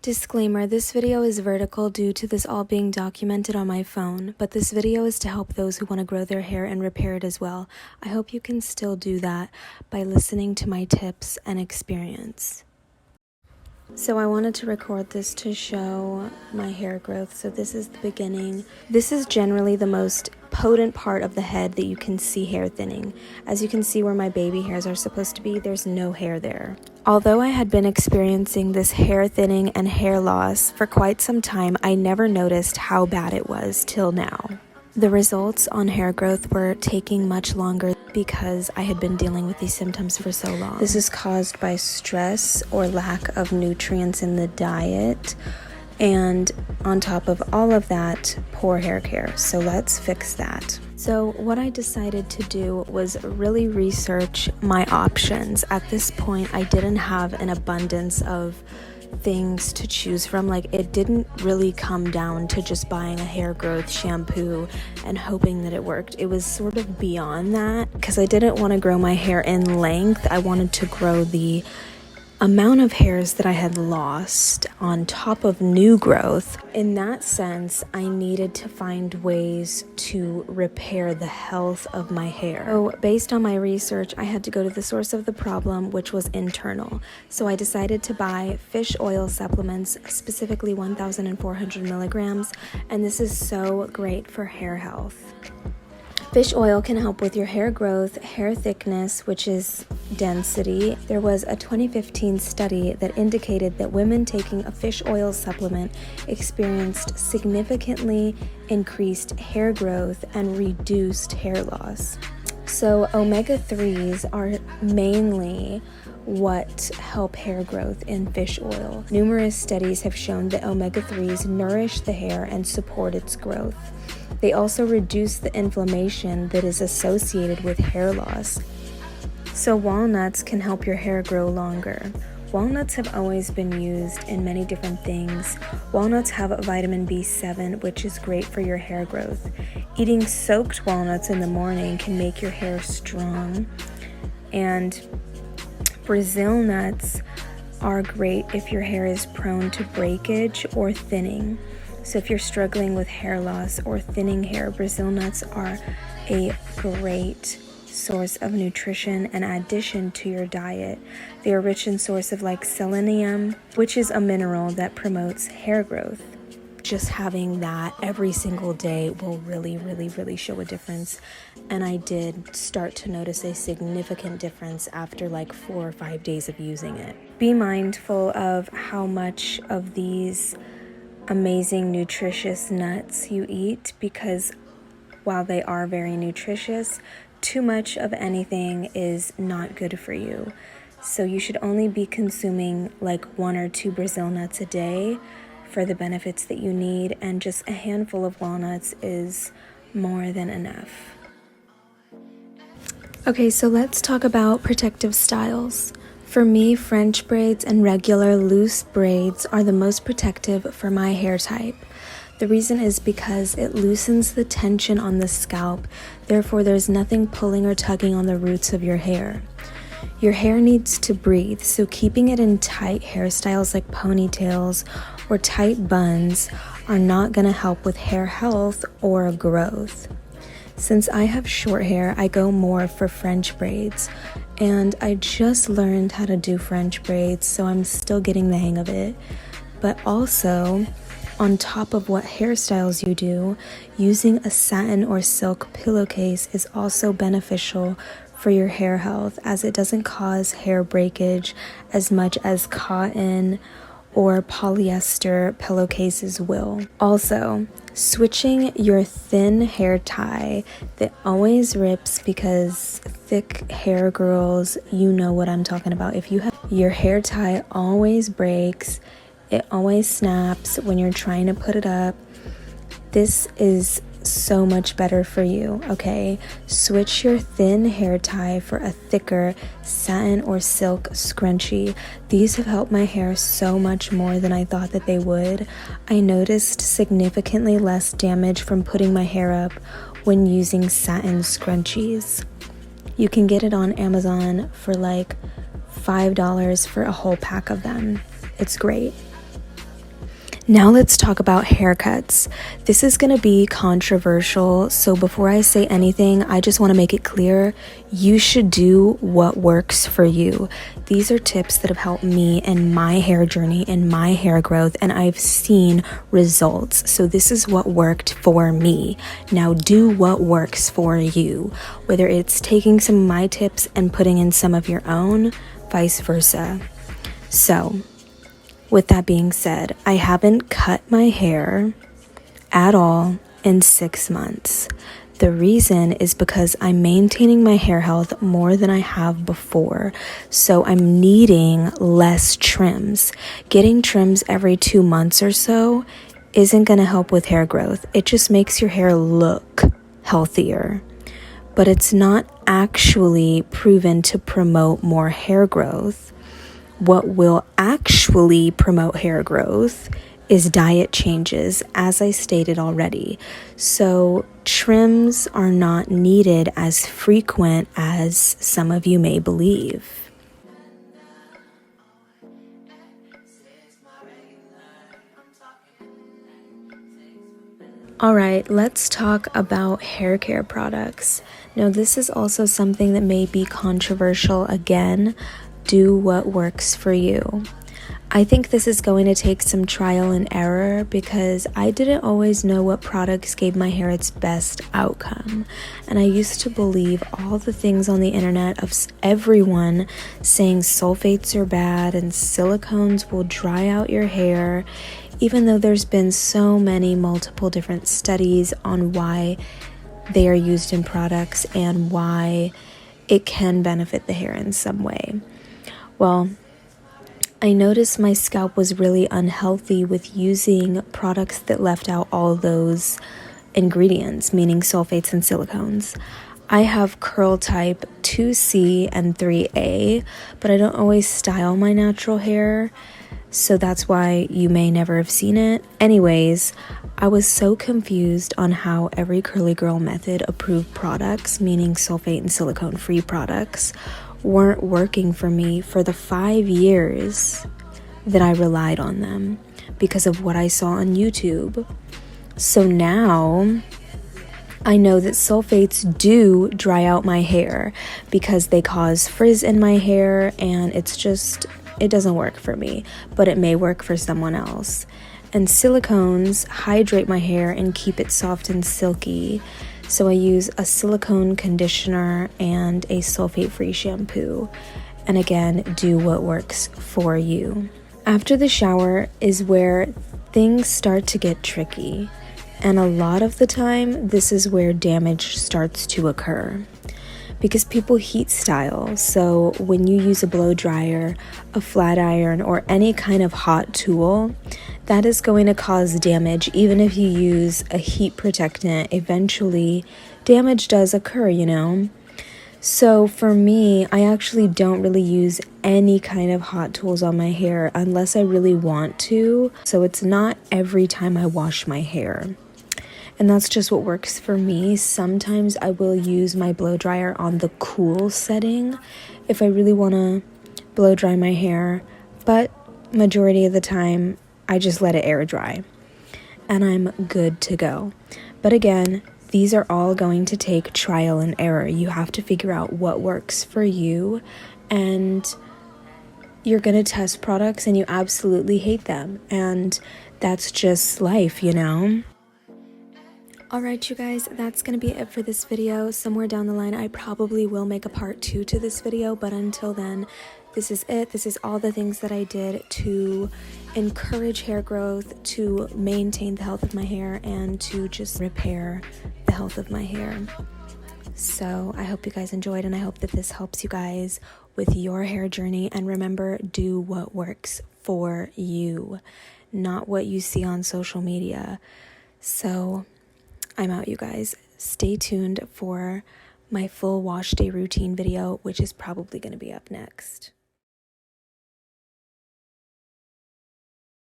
Disclaimer, this video is vertical due to this all being documented on my phone, but this video is to help those who want to grow their hair and repair it as well. I hope you can still do that by listening to my tips and experience. So I wanted to record this to show my hair growth. So this is the beginning. This is generally the most potent part of the head that you can see hair thinning. As you can see where my baby hairs are supposed to be, there's no hair there. Although I had been experiencing this hair thinning and hair loss for quite some time, I never noticed how bad it was till now. The results on hair growth were taking much longer because I had been dealing with these symptoms for so long. This is caused by stress or lack of nutrients in the diet, and on top of all of that, poor hair care. So let's fix that. So what I decided to do was really research my options. At this point, I didn't have an abundance of things to choose from. Like, it didn't really come down to just buying a hair growth shampoo and hoping that it worked. It was sort of beyond that, because I didn't want to grow my hair in length. I wanted to grow the amount of hairs that I had lost on top of new growth. In that sense, I needed to find ways to repair the health of my hair. So based on my research, I had to go to the source of the problem, which was internal. So I decided to buy fish oil supplements, specifically 1,400 milligrams, and this is so great for hair health. Fish oil can help with your hair growth, hair thickness, which is density. There was a 2015 study that indicated that women taking a fish oil supplement experienced significantly increased hair growth and reduced hair loss. So omega-3s are mainly what help hair growth in fish oil. Numerous studies have shown that omega-3s nourish the hair and support its growth. They also reduce the inflammation that is associated with hair loss. So walnuts can help your hair grow longer. Walnuts have always been used in many different things. Walnuts have vitamin B7, which is great for your hair growth. Eating soaked walnuts in the morning can make your hair strong. And Brazil nuts are great if your hair is prone to breakage or thinning. So if you're struggling with hair loss or thinning hair, Brazil nuts are a great source of nutrition and addition to your diet. They are rich in source of like selenium, which is a mineral that promotes hair growth. Just having that every single day will really show a difference. And I did start to notice a significant difference after like 4 or 5 days of using it. Be mindful of how much of these amazing nutritious nuts you eat, because while they are very nutritious, too much of anything is not good for you. So you should only be consuming like 1 or 2 Brazil nuts a day for the benefits that you need, and just a handful of walnuts is more than enough. Okay, so let's talk about protective styles. For me, French braids and regular loose braids are the most protective for my hair type. The reason is because it loosens the tension on the scalp, therefore there's nothing pulling or tugging on the roots of your hair. Your hair needs to breathe, so keeping it in tight hairstyles like ponytails or tight buns are not going to help with hair health or growth. Since I have short hair, I go more for French braids, and I just learned how to do French braids, so I'm still getting the hang of it. But also, on top of what hairstyles you do, using a satin or silk pillowcase is also beneficial for your hair health, as it doesn't cause hair breakage as much as cotton or polyester pillowcases will. Also, switching your thin hair tie that always rips, because thick hair girls, you know what I'm talking about. If you have your hair tie always breaks, it always snaps when you're trying to put it up, this is so much better for you, okay? Switch your thin hair tie for a thicker satin or silk scrunchie. These have helped my hair so much more than I thought that they would. I noticed significantly less damage from putting my hair up when using satin scrunchies. You can get it on Amazon for like $5 for a whole pack of them. It's great. Now let's talk about haircuts. This is going to be controversial, so before I say anything, I just want to make it clear you should do what works for you. These are tips that have helped me in my hair journey and my hair growth, and I've seen results. So this is what worked for me. Now do what works for you, whether it's taking some of my tips and putting in some of your own, vice versa. So with that being said, I haven't cut my hair at all in 6 months. The reason is because I'm maintaining my hair health more than I have before, so I'm needing less trims. Getting trims every 2 months or so isn't going to help with hair growth. It just makes your hair look healthier, but it's not actually proven to promote more hair growth. What will actually promote hair growth is diet changes, as I stated already. So trims are not needed as frequent as some of you may believe. Alright, let's talk about hair care products. Now, this is also something that may be controversial again. Do what works for you. I think this is going to take some trial and error because I didn't always know what products gave my hair its best outcome. And I used to believe all the things on the internet of everyone saying sulfates are bad and silicones will dry out your hair, even though there's been so many multiple different studies on why they are used in products and why it can benefit the hair in some way. Well, I noticed my scalp was really unhealthy with using products that left out all those ingredients, meaning sulfates and silicones. I have curl type 2C and 3A, but I don't always style my natural hair, so that's why you may never have seen it. Anyways, I was so confused on how every curly girl method approved products, meaning sulfate and silicone free products, weren't working for me for the 5 years that I relied on them because of what I saw on YouTube. So now I know that sulfates do dry out my hair because they cause frizz in my hair, and it doesn't work for me, but it may work for someone else. And silicones hydrate my hair and keep it soft and silky. So I use a silicone conditioner and a sulfate-free shampoo. And again, do what works for you. After the shower is where things start to get tricky. And a lot of the time, this is where damage starts to occur. Because people heat style. So when you use a blow dryer, a flat iron, or any kind of hot tool, that is going to cause damage. Even if you use a heat protectant, eventually damage does occur, you know? So for me, I actually don't really use any kind of hot tools on my hair unless I really want to. So it's not every time I wash my hair. And that's just what works for me. Sometimes I will use my blow dryer on the cool setting if I really want to blow dry my hair, but majority of the time I just let it air dry and I'm good to go. But again, these are all going to take trial and error. You have to figure out what works for you, and you're going to test products and you absolutely hate them, and that's just life, you know? Alright, you guys, that's going to be it for this video. Somewhere down the line, I probably will make a part 2 to this video, but until then, this is it. This is all the things that I did to encourage hair growth, to maintain the health of my hair, and to just repair the health of my hair. So I hope you guys enjoyed, and I hope that this helps you guys with your hair journey. And remember, do what works for you, not what you see on social media. So I'm out, you guys. Stay tuned for my full wash day routine video, which is probably going to be up next.